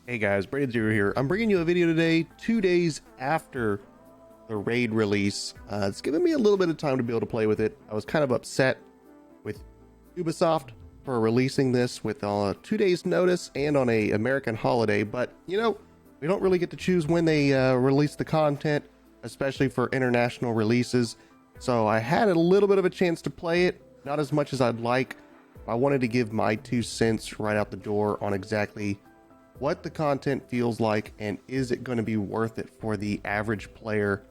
Hey guys, Braid Zero here. I'm bringing you a video today, 2 days after the raid release. It's given me a little bit of time to be able to play with it. I was kind of upset with Ubisoft for releasing this with 2 days notice and on a American holiday, but you know, we don't really get to choose when they release the content, especially for international releases. So I had a little bit of a chance to play it, not as much as I'd like. I wanted to give my 2 cents right out the door on exactly what the content feels like and is it going to be worth it for the average player.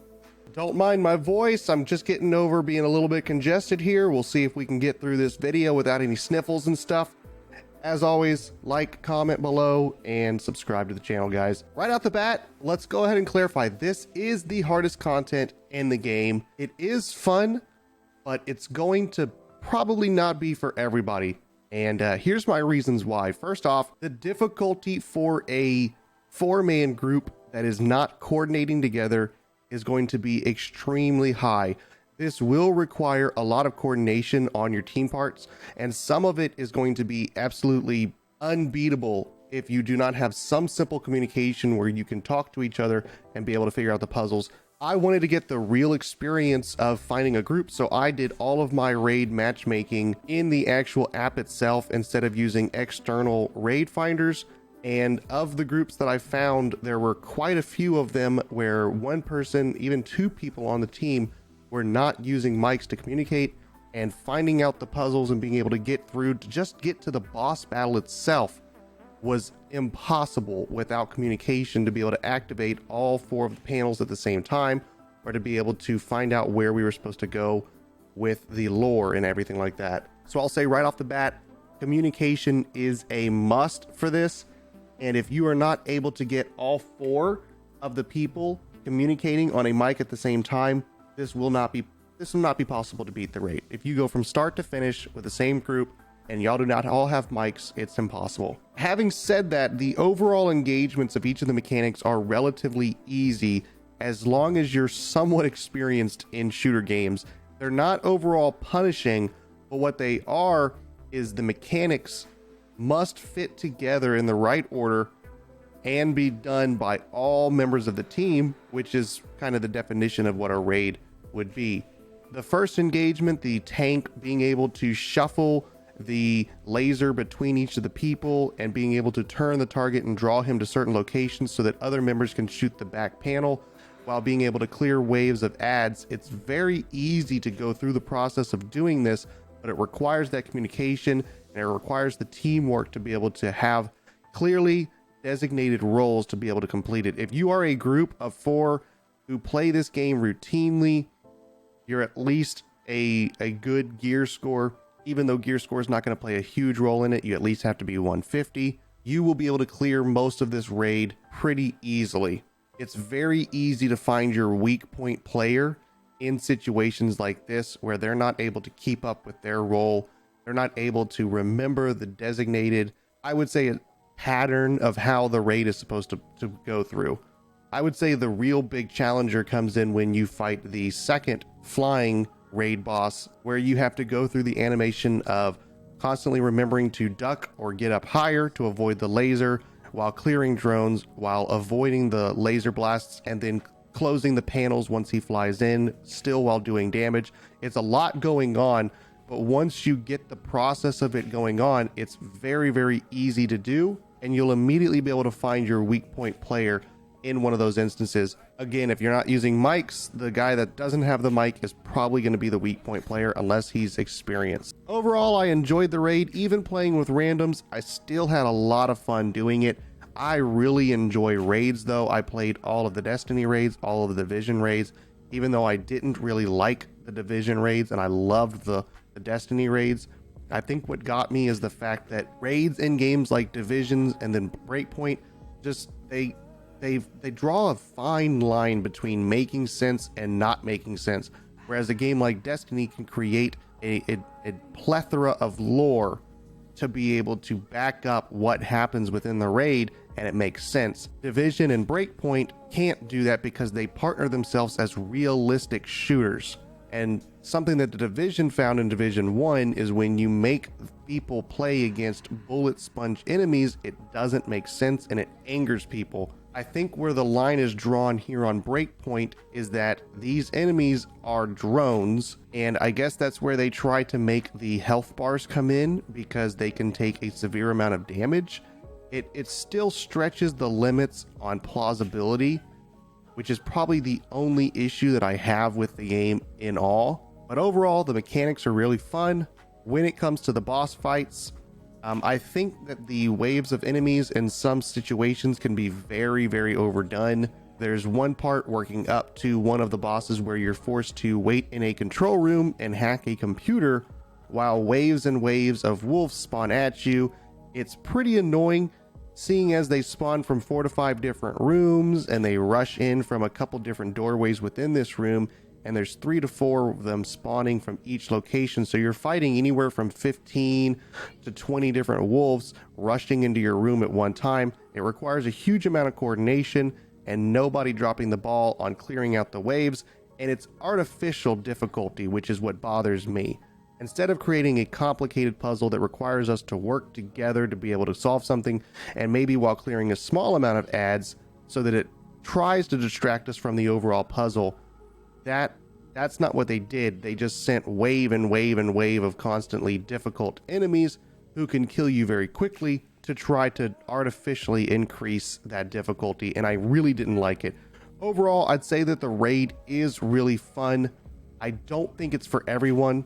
Don't mind my voice, I'm just getting over being a little bit congested here. We'll see if we can get through this video without any sniffles and stuff. As always, like, comment below, and subscribe to the channel, guys. Right off the bat, let's go ahead and clarify, this is the hardest content in the game. It is fun, but it's going to probably not be for everybody. And here's my reasons why. First off, the difficulty for a 4-man group that is not coordinating together is going to be extremely high. This will require a lot of coordination on your team parts, and some of it is going to be absolutely unbeatable if you do not have some simple communication where you can talk to each other and be able to figure out the puzzles. I wanted to get the real experience of finding a group, so I did all of my raid matchmaking in the actual app itself instead of using external raid finders. And of the groups that I found, there were quite a few of them where one person, even 2 people on the team, were not using mics to communicate, and finding out the puzzles and being able to get through to just get to the boss battle itself was impossible without communication, to be able to activate all 4 of the panels at the same time, or to be able to find out where we were supposed to go with the lore and everything like that. So I'll say right off the bat, communication is a must for this. And if you are not able to get all 4 of the people communicating on a mic at the same time, this will not be possible to beat the raid. If you go from start to finish with the same group and y'all do not all have mics, it's impossible. Having said that, the overall engagements of each of the mechanics are relatively easy as long as you're somewhat experienced in shooter games. They're not overall punishing, but what they are is the mechanics must fit together in the right order and be done by all members of the team, which is kind of the definition of what a raid would be. The first engagement, the tank being able to shuffle the laser between each of the people and being able to turn the target and draw him to certain locations so that other members can shoot the back panel while being able to clear waves of ads. It's very easy to go through the process of doing this, but it requires that communication and it requires the teamwork to be able to have clearly designated roles to be able to complete it. If you are a group of 4 who play this game routinely, you're at least a good gear score. Even though gear score is not going to play a huge role in it, you at least have to be 150. You will be able to clear most of this raid pretty easily. It's very easy to find your weak point player in situations like this where they're not able to keep up with their role. They're not able to remember the designated, I would say, a pattern of how the raid is supposed to go through. I would say the real big challenger comes in when you fight the second flying raid boss, where you have to go through the animation of constantly remembering to duck or get up higher to avoid the laser while clearing drones, while avoiding the laser blasts, and then closing the panels once he flies in, still while doing damage. It's a lot going on, but once you get the process of it going on, it's very, very easy to do, and you'll immediately be able to find your weak point player in one of those instances. Again, if you're not using mics, the guy that doesn't have the mic is probably going to be the weak point player unless he's experienced. Overall, I enjoyed the raid. Even playing with randoms, I still had a lot of fun doing it. I really enjoy raids though. I played all of the Destiny raids, all of the Division raids, even though I didn't really like the Division raids and I loved the Destiny raids. I think what got me is the fact that raids in games like Divisions and then Breakpoint, just they draw a fine line between making sense and not making sense, whereas a game like Destiny can create a plethora of lore to be able to back up what happens within the raid and it makes sense. Division and Breakpoint can't do that because they partner themselves as realistic shooters, And something that the Division found in Division 1 is when you make people play against bullet sponge enemies, it doesn't make sense and it angers people. I think where the line is drawn here on Breakpoint is that these enemies are drones, and I guess that's where they try to make the health bars come in, because they can take a severe amount of damage. It still stretches the limits on plausibility, which is probably the only issue that I have with the game in all. But overall, the mechanics are really fun. When it comes to the boss fights, I think that the waves of enemies in some situations can be very, very overdone. There's one part working up to one of the bosses where you're forced to wait in a control room and hack a computer while waves and waves of wolves spawn at you. It's pretty annoying, seeing as they spawn from 4 to 5 different rooms and they rush in from a couple different doorways within this room, and there's 3 to 4 of them spawning from each location. So you're fighting anywhere from 15 to 20 different wolves rushing into your room at one time. It requires a huge amount of coordination and nobody dropping the ball on clearing out the waves, and it's artificial difficulty, which is what bothers me. Instead of creating a complicated puzzle that requires us to work together to be able to solve something, and maybe while clearing a small amount of ads so that it tries to distract us from the overall puzzle, that's not what they did. They just sent wave and wave and wave of constantly difficult enemies who can kill you very quickly to try to artificially increase that difficulty, and I really didn't like it. Overall, I'd say that the raid is really fun. I don't think it's for everyone.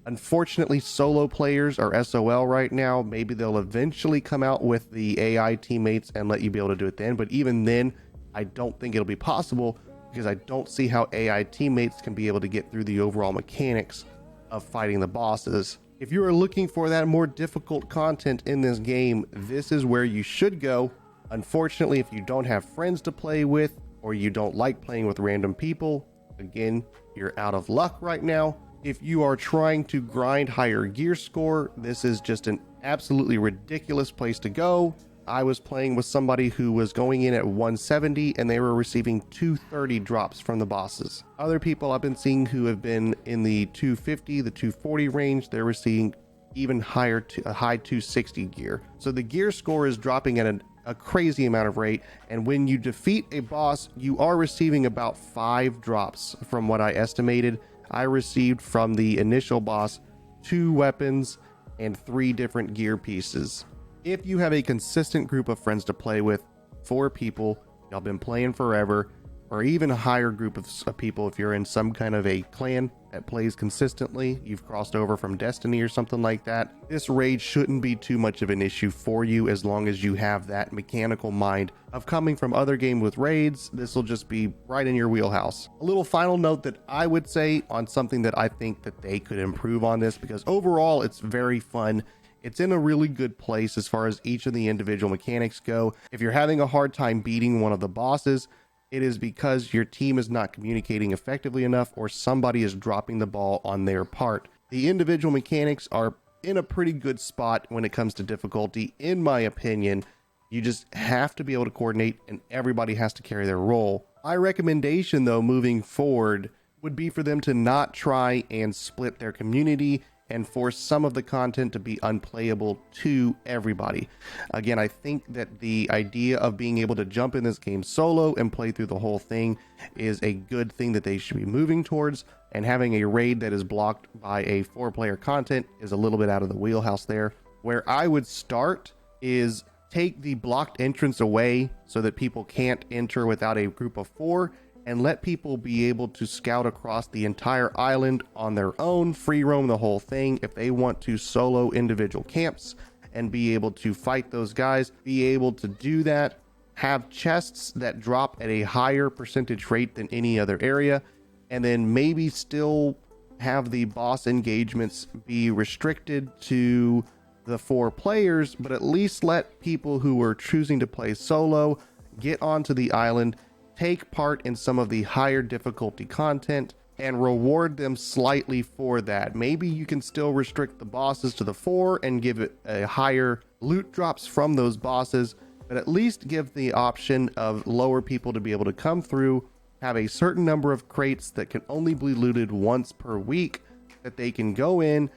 Unfortunately, solo players are SOL right now. Maybe they'll eventually come out with the AI teammates and let you be able to do it then, but even then, I don't think it'll be possible, because I don't see how AI teammates can be able to get through the overall mechanics of fighting the bosses. If you are looking for that more difficult content in this game, this is where you should go. Unfortunately, if you don't have friends to play with, or you don't like playing with random people, again, you're out of luck right now. If you are trying to grind higher gear score, this is just an absolutely ridiculous place to go. I was playing with somebody who was going in at 170 and they were receiving 230 drops from the bosses. Other people I've been seeing who have been in the 250, the 240 range, they're receiving even higher, to a high 260 gear. So the gear score is dropping at a crazy amount of rate, and when you defeat a boss, you are receiving about 5 drops from what I estimated. I received from the initial boss 2 weapons and 3 different gear pieces. If you have a consistent group of friends to play with, 4 people, y'all been playing forever, or even a higher group of people, if you're in some kind of a clan that plays consistently, you've crossed over from Destiny or something like that, this raid shouldn't be too much of an issue for you as long as you have that mechanical mind of coming from other games with raids. This will just be right in your wheelhouse. A little final note that I would say on something that I think that they could improve on this, because overall it's very fun. It's in a really good place as far as each of the individual mechanics go. If you're having a hard time beating one of the bosses, it is because your team is not communicating effectively enough, or somebody is dropping the ball on their part. The individual mechanics are in a pretty good spot when it comes to difficulty, in my opinion. You just have to be able to coordinate, and everybody has to carry their role. My recommendation, though, moving forward would be for them to not try and split their community and force some of the content to be unplayable to everybody. Again, I think that the idea of being able to jump in this game solo and play through the whole thing is a good thing that they should be moving towards, and having a raid that is blocked by a 4-player content is a little bit out of the wheelhouse there. Where I would start is take the blocked entrance away so that people can't enter without a group of 4, and let people be able to scout across the entire island on their own, free roam the whole thing. If they want to solo individual camps and be able to fight those guys, be able to do that. Have chests that drop at a higher percentage rate than any other area, and then maybe still have the boss engagements be restricted to the 4 players, but at least let people who are choosing to play solo get onto the island, take part in some of the higher difficulty content, and reward them slightly for that. Maybe you can still restrict the bosses to the 4 and give it a higher loot drops from those bosses, but at least give the option of lower people to be able to come through, have a certain number of crates that can only be looted once per week, that they can go in,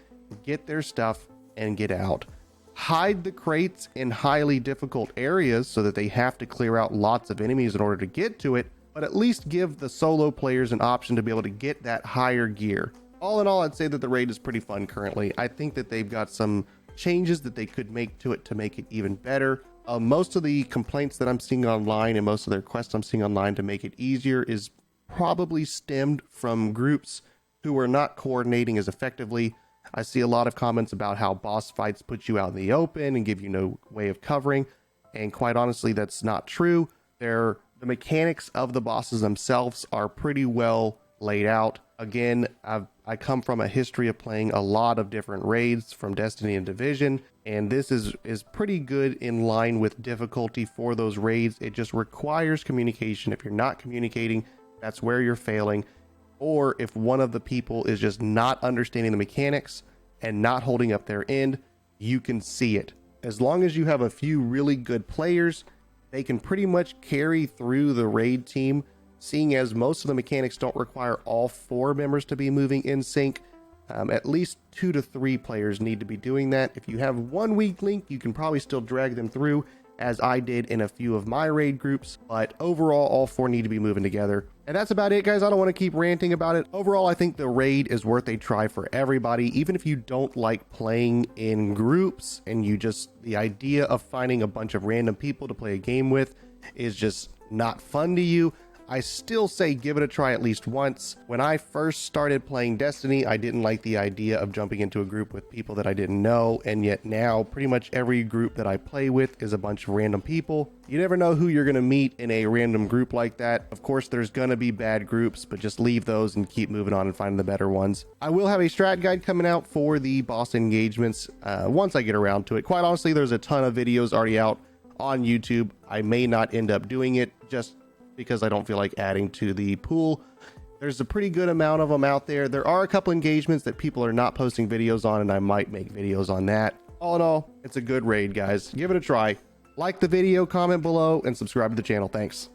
get their stuff, and get out. Hide the crates in highly difficult areas so that they have to clear out lots of enemies in order to get to it, but at least give the solo players an option to be able to get that higher gear. All in all, I'd say that the raid is pretty fun currently. I think that they've got some changes that they could make to it to make it even better. Most of the complaints that I'm seeing online and most of their quests I'm seeing online to make it easier is probably stemmed from groups who are not coordinating as effectively. I see a lot of comments about how boss fights put you out in the open and give you no way of covering, and quite honestly, that's not true. The mechanics of the bosses themselves are pretty well laid out. Again, I come from a history of playing a lot of different raids from Destiny and Division, and this is pretty good in line with difficulty for those raids. It just requires communication. If you're not communicating, that's where you're failing. Or if one of the people is just not understanding the mechanics and not holding up their end, you can see it. As long as you have a few really good players, they can pretty much carry through the raid team, seeing as most of the mechanics don't require all 4 members to be moving in sync. At least 2 to 3 players need to be doing that. If you have one weak link, you can probably still drag them through, as I did in a few of my raid groups, but overall all 4 need to be moving together. And that's about it, guys. I don't want to keep ranting about it. Overall, I think the raid is worth a try for everybody, even if you don't like playing in groups and the idea of finding a bunch of random people to play a game with is just not fun to you. I still say give it a try at least once. When I first started playing Destiny, I didn't like the idea of jumping into a group with people that I didn't know, and yet now pretty much every group that I play with is a bunch of random people. You never know who you're going to meet in a random group like that. Of course, there's going to be bad groups, but just leave those and keep moving on and finding the better ones. I will have a strat guide coming out for the boss engagements once I get around to it. Quite honestly, there's a ton of videos already out on YouTube. I may not end up doing it just because I don't feel like adding to the pool. There's a pretty good amount of them out there. There are a couple engagements that people are not posting videos on, and I might make videos on that. All in all, it's a good raid, guys. Give it a try. Like the video, comment below, and subscribe to the channel. Thanks.